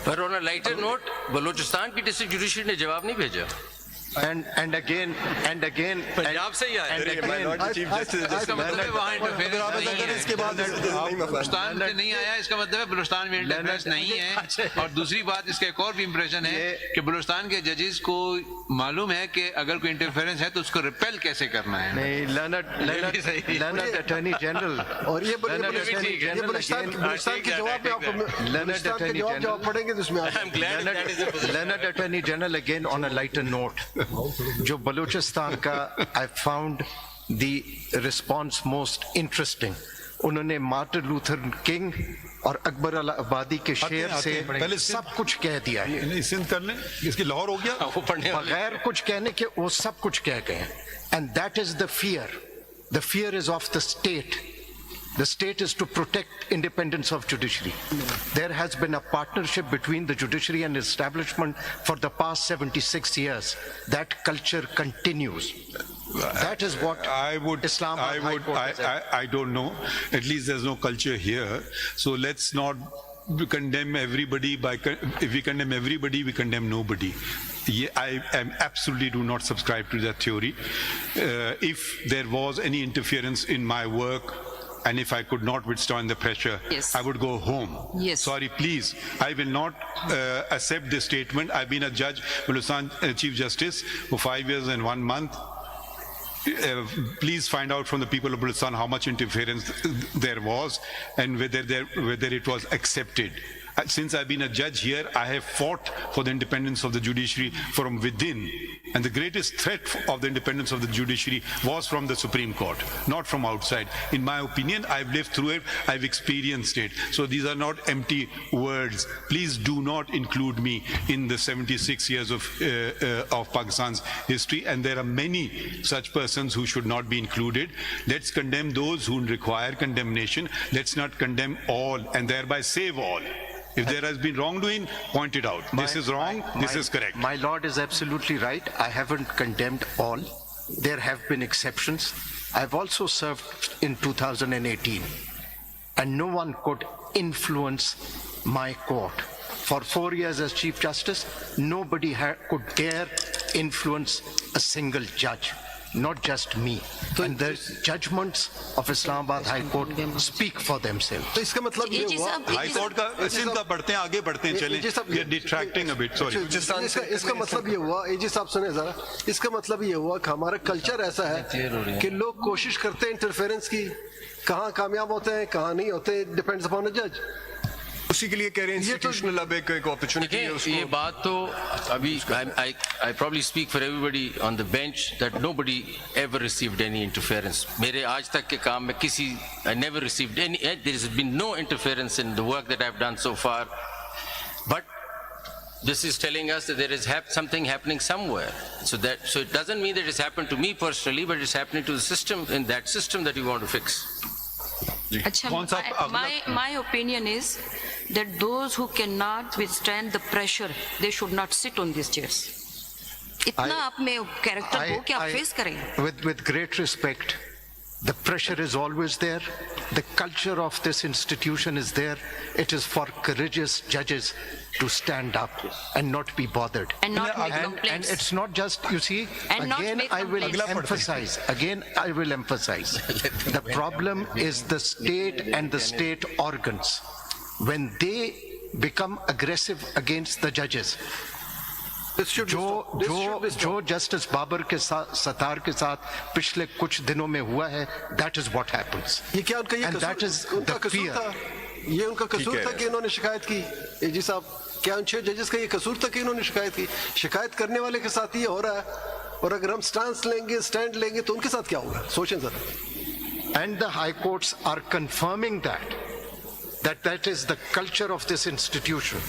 पर on a lighter note Balochistan की district judiciary ने जवाब नहीं भेजा. And again, पंजाब से ही आया. and again, इसका मतलब है वहाँ इंटरफेरेंस नहीं है. इसके बाद बलूचिस्तान से नहीं आया, इसका मतलब है बलूचिस्तान में इंटरफेरेंस नहीं है. और दूसरी बात, इसका एक और भी इंप्रेशन है कि बलूचिस्तान के जजेस को मालूम है कि अगर कोई इंटरफेरेंस है तो उसको रिपेल कैसे करना है. नहीं, learned attorney general, और ये learned attorney general again, Balochistan के जवाब में आपको बलूचिस्तान के जवाब पढ़ेंगे तो उसमें I'm glad that is the position. learned attorney general again on a lighter note. जो बलूचिस्तान का I found the response most interesting. उन्होंने मार्टिन लूथर किंग और अकबर अल आबादी के शेर से पहले सब कुछ कह दिया है. नहीं, सिंध कर लें, इसकी लाहौर हो गया. वो पढ़ने वाले. बगैर कुछ कहने के वो सब कुछ कह गए. And that is the fear. The fear is of the state. The state is to protect independence of judiciary. There has been a partnership between the judiciary and establishment for the past 76 years. That culture continues. That is what Islamabad High Court has said. I don't know. At least there's no culture here. So let's not condemn everybody if we condemn everybody, we condemn nobody. I absolutely do not subscribe to that theory. If there was any interference in my work, and if I could not withstand the pressure, Yes. I would go home. Yes. Sorry, please. I will not accept this statement. I've been a judge, Baloochistan Chief Justice, for 5 years and 1 month. Please find out from the people of Balochistan how much interference there was and whether it was accepted. Since I've been a judge here, I have fought for the independence of the judiciary from within. And the greatest threat of the independence of the judiciary was from the Supreme Court, not from outside. In my opinion, I've lived through it, I've experienced it. So these are not empty words. Please do not include me in the 76 years of Pakistan's history. And there are many such persons who should not be included. Let's condemn those who require condemnation. Let's not condemn all and thereby save all. If there has been wrongdoing, point it out. This is wrong, this is correct. My lord is absolutely right. I haven't condemned all. There have been exceptions. I've also served in 2018, and no one could influence my court. For 4 years as Chief Justice, nobody could dare influence a single judge, not just me. And the judgments of Islamabad High Court speak for themselves. तो इसका मतलब ये हुआ high court का सिंध का बढ़ते हैं, आगे बढ़ते हैं, चलें. We are detracting a bit, sorry. इसका मतलब ये हुआ, एजी साहब सुने जरा, इसका मतलब ये हुआ कि हमारा कल्चर ऐसा है कि लोग कोशिश करते हैं इंटरफेरेंस की, कहाँ कामयाब होते हैं कहाँ नहीं होते, डिपेंड्स अपॉन द जज. उसी के लिए कह रहे हैं इंस्टीट्यूशनल अब एक अपॉर्चुनिटी है उसको. ये बात तो अभी I probably speak for everybody on the bench that nobody ever received any interference. मेरे आज तक के काम में I never received any. There has been no interference in the work that I've done so far. But this is telling us that there is something happening somewhere. So it doesn't mean that it's happened to me personally, but it's happening to the system, in that system that you want to fix. My opinion is that those who cannot withstand the pressure, they should not sit on these chairs. इतना आप में character हो कि आप face करें. With great respect, the pressure is always there. The culture of this institution is there. It is for courageous judges to stand up and not be bothered. And not make And complaints. it's not just, you see, And not again make I will complaints. emphasize, the problem is the state and the state organs. When they become aggressive against the judges, जो justice Babar के साथ सतार के साथ पिछले कुछ दिनों में हुआ है, that is what happens. ये क्या उनका And that is उनका the कसूर fear. था? ये उनका कसूर था कि इन्होंने शिकायत की. एजी साहब, क्या उन 6 जजेस का ये कसूर था कि इन्होंने शिकायत की? शिकायत करने वाले के साथ ये हो रहा है, और अगर हम स्टैंड लेंगे तो उनके साथ क्या होगा? सोचें जरा. And the high courts are confirming that is the culture of this institution.